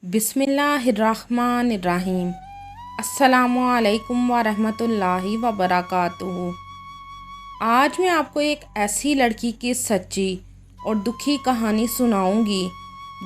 बिस्मिल्लाहिर्रहमानिर्रहीम। अस्सलामुअलैकुम वरहमतुल्लाहि वबरकातुहू। आज मैं आपको एक ऐसी लड़की की सच्ची और दुखी कहानी सुनाऊंगी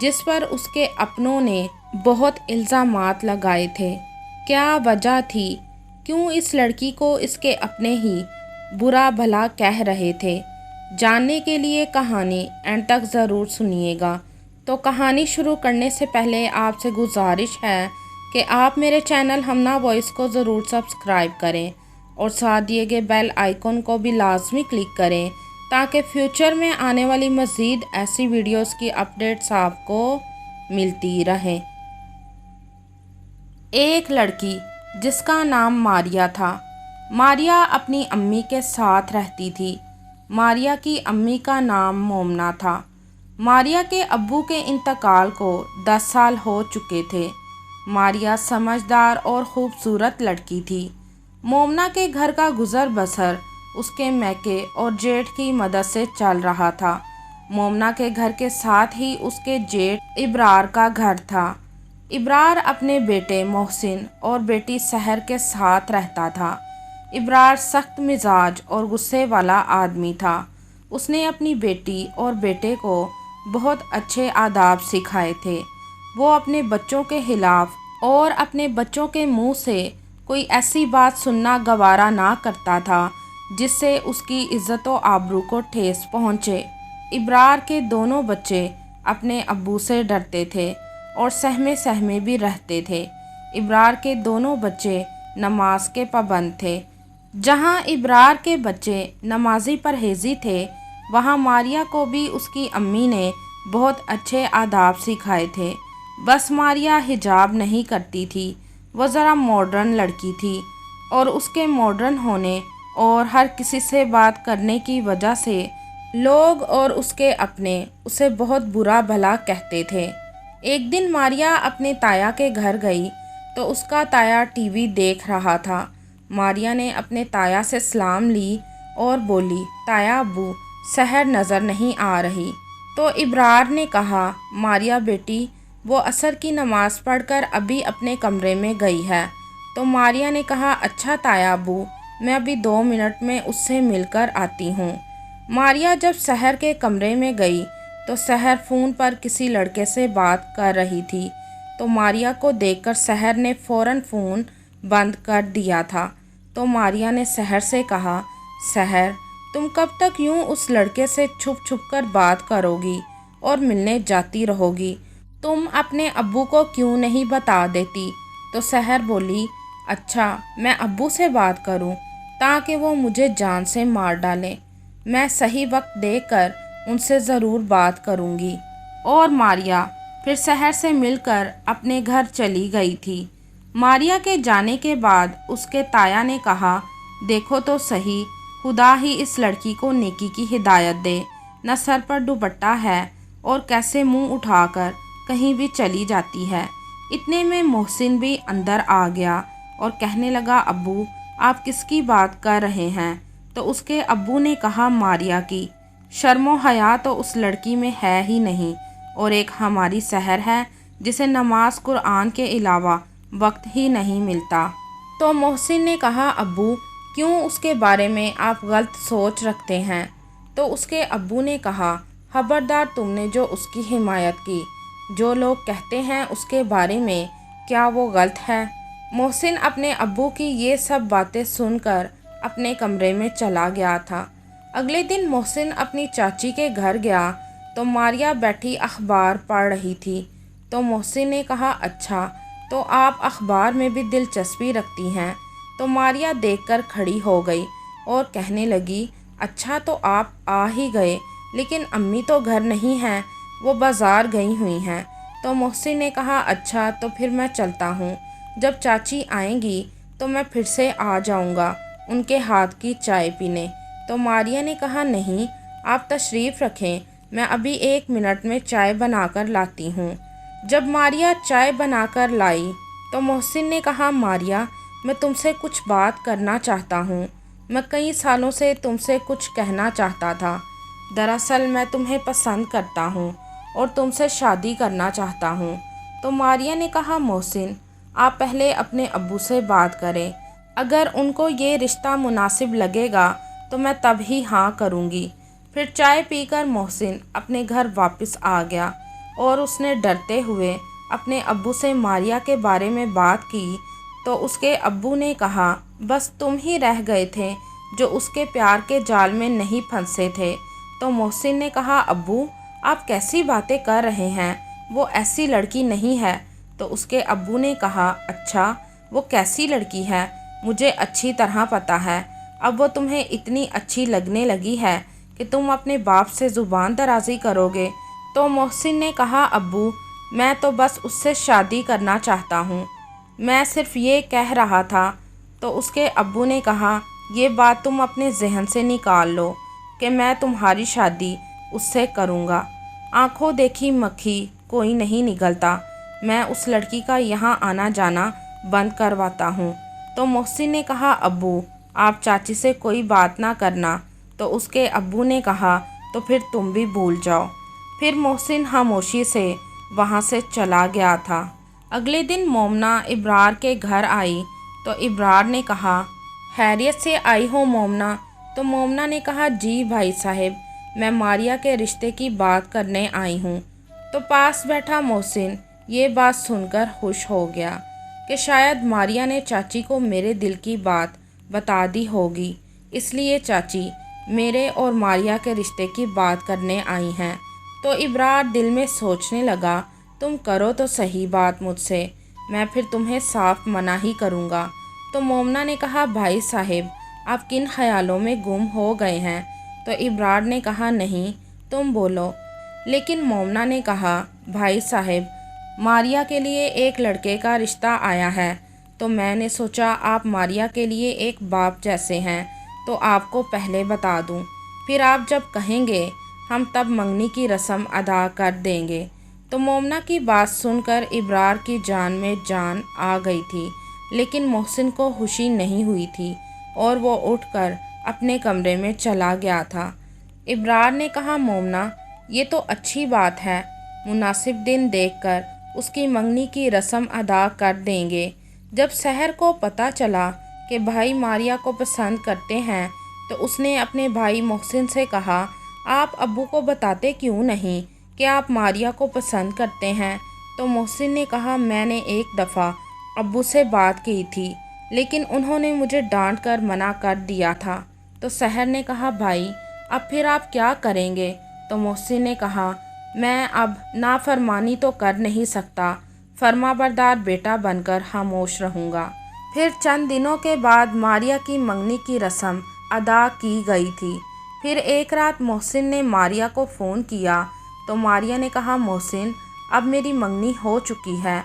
जिस पर उसके अपनों ने बहुत इल्ज़ामात लगाए थे। क्या वजह थी, क्यों इस लड़की को इसके अपने ही बुरा भला कह रहे थे? जानने के लिए कहानी एंड तक ज़रूर सुनिएगा। तो कहानी शुरू करने से पहले आपसे गुजारिश है कि आप मेरे चैनल हमना वॉइस को ज़रूर सब्सक्राइब करें और साथ दिए गए बेल आइकन को भी लाजमी क्लिक करें ताकि फ्यूचर में आने वाली मज़ीद ऐसी वीडियोस की अपडेट्स आपको मिलती रहें। एक लड़की जिसका नाम मारिया था। मारिया अपनी अम्मी के साथ रहती थी। मारिया की अम्मी का नाम मोमना था। मारिया के अब्बू के इंतकाल को 10 साल हो चुके थे। मारिया समझदार और ख़ूबसूरत लड़की थी। मोमना के घर का गुज़र बसर उसके मैके और जेठ की मदद से चल रहा था। मोमना के घर के साथ ही उसके जेठ इब्रार का घर था। इब्रार अपने बेटे मोहसिन और बेटी सहर के साथ रहता था। इब्रार सख्त मिजाज और गुस्से वाला आदमी था। उसने अपनी बेटी और बेटे को बहुत अच्छे आदाब सिखाए थे। वो अपने बच्चों के खिलाफ और अपने बच्चों के मुंह से कोई ऐसी बात सुनना गवारा ना करता था जिससे उसकी इज्जत व आबरू को ठेस पहुँचे। इब्रार के दोनों बच्चे अपने अब्बू से डरते थे और सहमे सहमे भी रहते थे। इब्रार के दोनों बच्चे नमाज के पाबंद थे। जहाँ इब्रार के बच्चे नमाजी परहेज़ी थे, वहाँ मारिया को भी उसकी अम्मी ने बहुत अच्छे आदाब सिखाए थे। बस मारिया हिजाब नहीं करती थी। वह ज़रा मॉडर्न लड़की थी और उसके मॉडर्न होने और हर किसी से बात करने की वजह से लोग और उसके अपने उसे बहुत बुरा भला कहते थे। एक दिन मारिया अपने ताया के घर गई तो उसका ताया टीवी देख रहा था। मारिया ने अपने ताया से सलाम ली और बोली, ताया अब्बू सहर नज़र नहीं आ रही। तो इब्रार ने कहा, मारिया बेटी वो असर की नमाज़ पढ़कर अभी अपने कमरे में गई है। तो मारिया ने कहा, अच्छा ताया अब्बू, मैं अभी 2 मिनट में उससे मिलकर आती हूँ। मारिया जब सहर के कमरे में गई तो सहर फ़ोन पर किसी लड़के से बात कर रही थी। तो मारिया को देखकर सहर ने फ़ौरन फ़ोन बंद कर दिया था। तो मारिया ने सहर से कहा, सहर तुम कब तक यूं उस लड़के से छुप छुप कर बात करोगी और मिलने जाती रहोगी? तुम अपने अब्बू को क्यों नहीं बता देती? तो सहर बोली, अच्छा मैं अब्बू से बात करूं ताकि वो मुझे जान से मार डालें। मैं सही वक्त देखकर उनसे ज़रूर बात करूंगी। और मारिया फिर सहर से मिलकर अपने घर चली गई थी। मारिया के जाने के बाद उसके ताया ने कहा, देखो तो सही, खुदा ही इस लड़की को नेकी की हिदायत दे। न सर पर दुपट्टा है और कैसे मुंह उठाकर कहीं भी चली जाती है। इतने में मोहसिन भी अंदर आ गया और कहने लगा, अब्बू आप किसकी बात कर रहे हैं? तो उसके अब्बू ने कहा, मारिया की। शर्मो हया तो उस लड़की में है ही नहीं और एक हमारी सहर है जिसे नमाज कुरान के अलावा वक्त ही नहीं मिलता। तो मोहसिन ने कहा, अब्बू क्यों उसके बारे में आप गलत सोच रखते हैं? तो उसके अब्बू ने कहा, खबरदार तुमने जो उसकी हिमायत की। जो लोग कहते हैं उसके बारे में, क्या वो गलत है? मोहसिन अपने अब्बू की ये सब बातें सुनकर अपने कमरे में चला गया था। अगले दिन मोहसिन अपनी चाची के घर गया तो मारिया बैठी अखबार पढ़ रही थी। तो मोहसिन ने कहा, अच्छा तो आप अखबार में भी दिलचस्पी रखती हैं? तो मारिया देखकर खड़ी हो गई और कहने लगी, अच्छा तो आप आ ही गए, लेकिन अम्मी तो घर नहीं हैं, वो बाज़ार गई हुई हैं। तो मोहसिन ने कहा, अच्छा तो फिर मैं चलता हूँ। जब चाची आएंगी तो मैं फिर से आ जाऊँगा उनके हाथ की चाय पीने। तो मारिया ने कहा, नहीं आप तशरीफ़ रखें, मैं अभी 1 मिनट में चाय बनाकर लाती हूँ। जब मारिया चाय बनाकर लाई तो मोहसिन ने कहा, मारिया मैं तुमसे कुछ बात करना चाहता हूँ। मैं कई सालों से तुमसे कुछ कहना चाहता था। दरअसल मैं तुम्हें पसंद करता हूँ और तुमसे शादी करना चाहता हूँ। تو ماریہ نے کہا محسن آپ پہلے اپنے ابو سے بات کریں، اگر ان کو یہ رشتہ مناسب لگے گا تو میں تب ہی ہاں کروں گی۔ پھر چائے پی کر محسن اپنے گھر واپس آ گیا اور اس نے ڈرتے ہوئے اپنے ابو سے ماریہ کے بارے میں بات کی تو اس کے ابو نے کہا بس تم ہی رہ گئے تھے جو اس کے پیار کے جال میں نہیں پھنسے تھے۔ تو محسن نے کہا ابو آپ کیسی باتیں کر رہے ہیں، وہ ایسی لڑکی نہیں ہے۔ تو اس کے ابو نے کہا اچھا وہ کیسی لڑکی ہے، مجھے اچھی طرح پتہ ہے، اب وہ تمہیں اتنی اچھی لگنے لگی ہے کہ تم اپنے باپ سے زبان درازی کرو گے۔ تو محسن نے کہا ابو میں تو بس اس سے شادی کرنا چاہتا ہوں، میں صرف یہ کہہ رہا تھا۔ تو اس کے ابو نے کہا یہ بات تم اپنے ذہن سے نکال لو کہ میں تمہاری شادی اس سے کروں گا، آنکھوں دیکھی مکھی کوئی نہیں نگلتا، میں اس لڑکی کا یہاں آنا جانا بند کرواتا ہوں۔ تو محسن نے کہا ابو آپ چاچی سے کوئی بات نہ کرنا۔ تو اس کے ابو نے کہا تو پھر تم بھی بھول جاؤ۔ پھر محسن خاموشی سے وہاں سے چلا گیا تھا۔ اگلے دن مومنہ ابرار کے گھر آئی تو ابرار نے کہا خیریت سے آئی ہو مومنہ؟ تو مومنہ نے کہا جی بھائی صاحب میں ماریہ کے رشتے کی بات کرنے آئی ہوں۔ تو پاس بیٹھا محسن یہ بات سن کر خوش ہو گیا کہ شاید ماریہ نے چاچی کو میرے دل کی بات بتا دی ہوگی، اس لیے چاچی میرے اور ماریہ کے رشتے کی بات کرنے آئی ہیں۔ تو ابرار دل میں سوچنے لگا تم کرو تو صحیح بات مجھ سے، میں پھر تمہیں صاف منع ہی کروں گا۔ تو مومنہ نے کہا بھائی صاحب آپ کن خیالوں میں گم ہو گئے ہیں؟ تو ابرار نے کہا نہیں تم بولو۔ لیکن مومنہ نے کہا بھائی صاحب ماریہ کے لیے ایک لڑکے کا رشتہ آیا ہے، تو میں نے سوچا آپ ماریہ کے لیے ایک باپ جیسے ہیں تو آپ کو پہلے بتا دوں، پھر آپ جب کہیں گے ہم تب منگنی کی رسم ادا کر دیں گے۔ تو مومنہ کی بات سن کر ابرار کی جان میں جان آ گئی تھی، لیکن محسن کو خوشی نہیں ہوئی تھی اور وہ اٹھ کر اپنے کمرے میں چلا گیا تھا۔ ابرار نے کہا مومنہ یہ تو اچھی بات ہے، مناسب دن دیکھ کر اس کی منگنی کی رسم ادا کر دیں گے۔ جب سحر کو پتہ چلا کہ بھائی ماریہ کو پسند کرتے ہیں تو اس نے اپنے بھائی محسن سے کہا آپ ابو کو بتاتے کیوں نہیں کہ آپ ماریہ کو پسند کرتے ہیں؟ تو محسن نے کہا میں نے ایک دفعہ ابو سے بات کی تھی لیکن انہوں نے مجھے ڈانٹ کر منع کر دیا تھا۔ تو سحر نے کہا بھائی اب پھر آپ کیا کریں گے؟ تو محسن نے کہا میں اب نافرمانی تو کر نہیں سکتا، فرما بردار بیٹا بن کر خاموش رہوں گا۔ پھر چند دنوں کے بعد ماریہ کی منگنی کی رسم ادا کی گئی تھی۔ پھر ایک رات محسن نے ماریہ کو فون کیا تو ماریہ نے کہا محسن اب میری منگنی ہو چکی ہے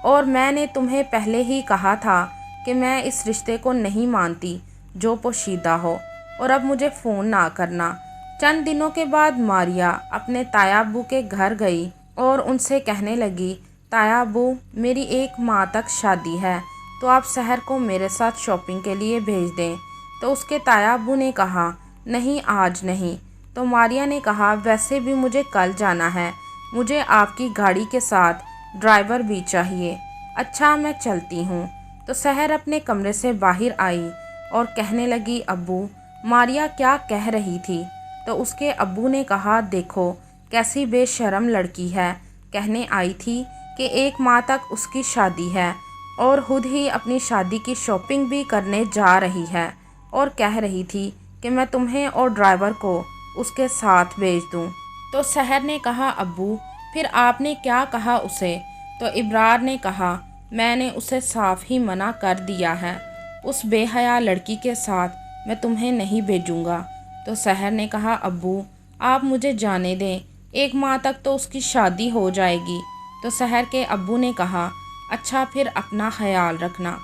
اور میں نے تمہیں پہلے ہی کہا تھا کہ میں اس رشتے کو نہیں مانتی جو پوشیدہ ہو، اور اب مجھے فون نہ کرنا۔ چند دنوں کے بعد ماریہ اپنے تایا ابو کے گھر گئی اور ان سے کہنے لگی تایا ابو میری 1 ماہ تک شادی ہے تو آپ سحر کو میرے ساتھ شاپنگ کے لیے بھیج دیں۔ تو اس کے تایا ابو نے کہا نہیں آج نہیں۔ تو ماریہ نے کہا ویسے بھی مجھے کل جانا ہے، مجھے آپ کی گاڑی کے ساتھ ڈرائیور بھی چاہیے۔ اچھا میں چلتی ہوں۔ تو سحر اپنے کمرے سے باہر آئی اور کہنے لگی ابو ماریہ کیا کہہ رہی تھی؟ تو اس کے ابو نے کہا دیکھو کیسی بے شرم لڑکی ہے، کہنے آئی تھی کہ 1 ماہ تک اس کی شادی ہے اور خود ہی اپنی شادی کی شاپنگ بھی کرنے جا رہی ہے، اور کہہ رہی تھی کہ میں تمہیں اور ڈرائیور کو اس کے ساتھ بھیج دوں۔ تو سحر نے کہا ابو پھر آپ نے کیا کہا اسے؟ تو ابرار نے کہا میں نے اسے صاف ہی منع کر دیا ہے، اس بے حیا لڑکی کے ساتھ میں تمہیں نہیں بھیجوں گا۔ تو سحر نے کہا ابو آپ مجھے جانے دیں، 1 ماہ تک تو اس کی شادی ہو جائے گی۔ تو سحر کے ابو نے کہا اچھا پھر اپنا خیال رکھنا۔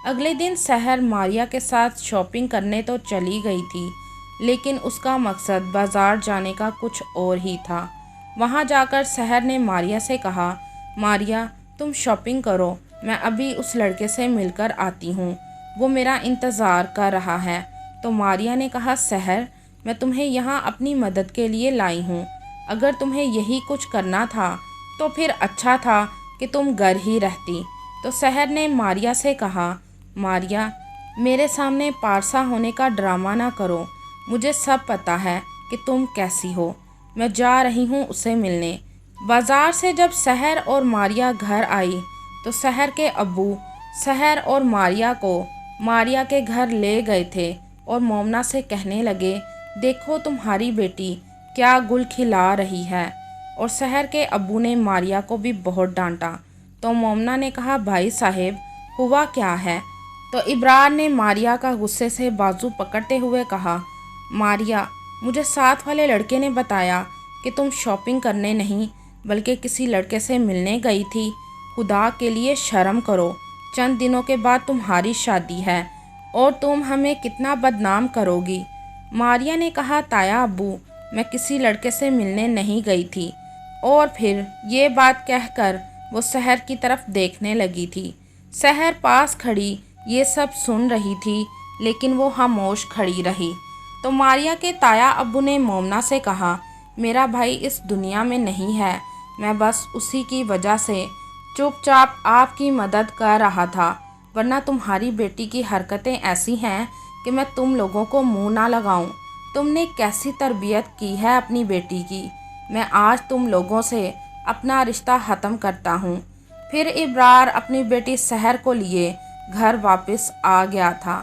اگلے دن سحر ماریہ کے ساتھ شاپنگ کرنے تو چلی گئی تھی، لیکن اس کا مقصد بازار جانے کا کچھ اور ہی تھا۔ وہاں جا کر سحر نے ماریہ سے کہا ماریہ تم شاپنگ کرو، میں ابھی اس لڑکے سے مل کر آتی ہوں، وہ میرا انتظار کر رہا ہے۔ تو ماریہ نے کہا سحر میں تمہیں یہاں اپنی مدد کے لیے لائی ہوں، اگر تمہیں یہی کچھ کرنا تھا تو پھر اچھا تھا کہ تم घर ही रहती। तो सहर ने मारिया से कहा, मारिया, मेरे सामने पारसा होने का ड्रामा ना करो। मुझे सब पता है कि तुम कैसी हो। मैं जा रही हूँ उसे मिलने। बाज़ार से जब सहर और मारिया घर आई तो सहर के अब्बू सहर और मारिया को मारिया के घर ले गए थे और मोमना से कहने लगे, देखो तुम्हारी बेटी क्या गुल खिला रही है। और सहर के अब्बू ने मारिया को भी बहुत डांटा। तो मोमना ने कहा, भाई साहब हुआ क्या है। तो इब्रार ने मारिया का गुस्से से बाजू पकड़ते हुए कहा, मारिया, मुझे साथ वाले लड़के ने बताया कि तुम शॉपिंग करने नहीं बल्कि किसी लड़के से मिलने गई थी। खुदा के लिए शर्म करो, चंद दिनों के बाद तुम्हारी शादी है और तुम हमें कितना बदनाम करोगी। मारिया ने कहा, ताया अब्बू, मैं किसी लड़के से मिलने नहीं गई थी। और फिर ये बात कहकर वो सहर की तरफ देखने लगी थी। सहर पास खड़ी ये सब सुन रही थी, लेकिन वो खामोश खड़ी रही। तो मारिया के ताया अब्बू ने मोमना से कहा, मेरा भाई इस दुनिया में नहीं है, मैं बस उसी की वजह से चुपचाप आपकी मदद कर रहा था, वरना तुम्हारी बेटी की हरकतें ऐसी हैं कि मैं तुम लोगों को मुंह ना लगाऊं। तुमने कैसी तरबियत की है अपनी बेटी की। मैं आज तुम लोगों से अपना रिश्ता ख़त्म करता हूँ। फिर इब्रार अपनी बेटी सहर को लिए घर वापस आ गया था।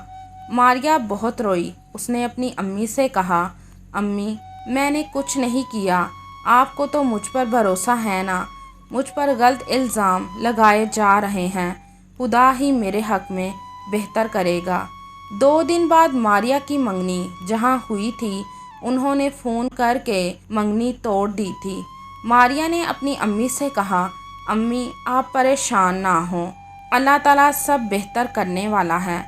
मारिया बहुत रोई। उसने अपनी अम्मी से कहा, अम्मी, मैंने कुछ नहीं किया, आपको तो मुझ पर भरोसा है ना। मुझ पर गलत इल्ज़ाम लगाए जा रहे हैं, खुदा ही मेरे हक़ में बेहतर करेगा। 2 दिन बाद मारिया की मंगनी जहाँ हुई थी, उन्होंने फ़ोन करके मंगनी तोड़ दी थी। मारिया ने अपनी अम्मी से कहा, अम्मी, आप परेशान ना हो, अल्लाह ताला सब बेहतर करने वाला है।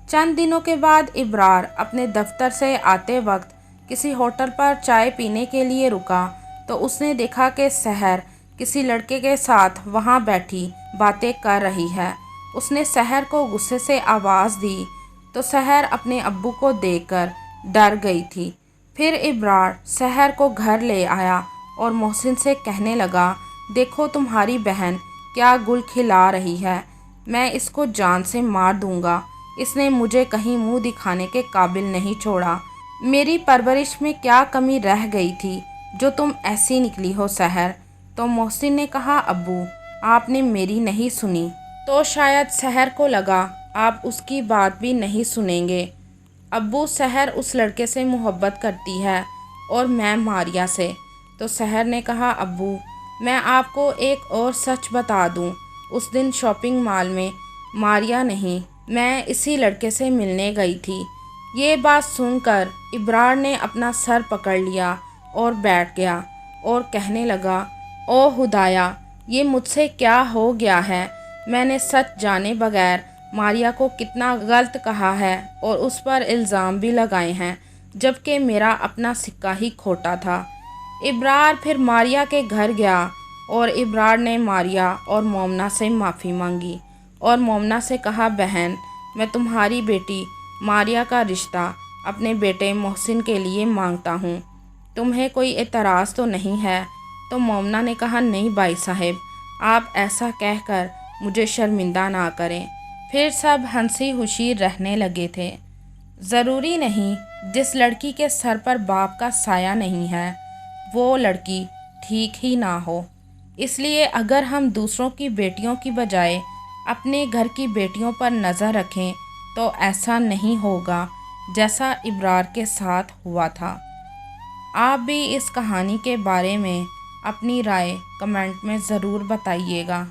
चंद दिनों के बाद इब्रार अपने दफ्तर से आते वक्त किसी होटल पर चाय पीने के लिए रुका तो उसने देखा कि सहर किसी लड़के के साथ वहाँ बैठी बातें कर रही है। उसने सहर को गुस्से से आवाज़ दी तो सहर अपने अब्बू को देखकर डर गई थी। फिर इब्रार सहर को घर ले आया और मोहसिन से कहने लगा, देखो तुम्हारी बहन क्या गुल खिला रही है, मैं इसको जान से मार दूंगा। इसने मुझे कहीं मुंह दिखाने के काबिल नहीं छोड़ा। मेरी परवरिश में क्या कमी रह गई थी जो तुम ऐसी निकली हो सहर। तो मोहसिन ने कहा, अब्बू, आपने मेरी नहीं सुनी तो शायद सहर को लगा आप उसकी बात भी नहीं सुनेंगे। अब्बू, सहर उस लड़के से मोहब्बत करती है और मैं मारिया से। तो सहर ने कहा, अब्बू, मैं आपको एक और सच बता दूं, उस दिन शॉपिंग मॉल में मारिया नहीं, मैं इसी लड़के से मिलने गई थी। ये बात सुनकर इब्रार ने अपना सर पकड़ लिया और बैठ गया और कहने लगा, ओ खुदाया, ये मुझसे क्या हो गया है। मैंने सच जाने बगैर मारिया को कितना गलत कहा है और उस पर इल्ज़ाम भी लगाए हैं, जबकि मेरा अपना सिक्का ही खोटा था। इब्रार फिर मारिया के घर गया और इब्रार ने मारिया और मोमना से माफ़ी मांगी और मोमना से कहा, बहन, मैं तुम्हारी बेटी मारिया का रिश्ता अपने बेटे मोहसिन के लिए मांगता हूँ, तुम्हें कोई एतराज़ तो नहीं है। तो मोमना ने कहा, नहीं भाई साहब, आप ऐसा कहकर मुझे शर्मिंदा ना करें। फिर सब हंसी खुशी रहने लगे थे। ज़रूरी नहीं जिस लड़की के सर पर बाप का साया नहीं है वो लड़की ठीक ही ना हो। इसलिए अगर हम दूसरों की बेटियों की बजाय अपने घर की बेटियों पर नज़र रखें तो ऐसा नहीं होगा जैसा इब्रार के साथ हुआ था। आप भी इस कहानी के बारे में अपनी राय कमेंट में ज़रूर बताइएगा।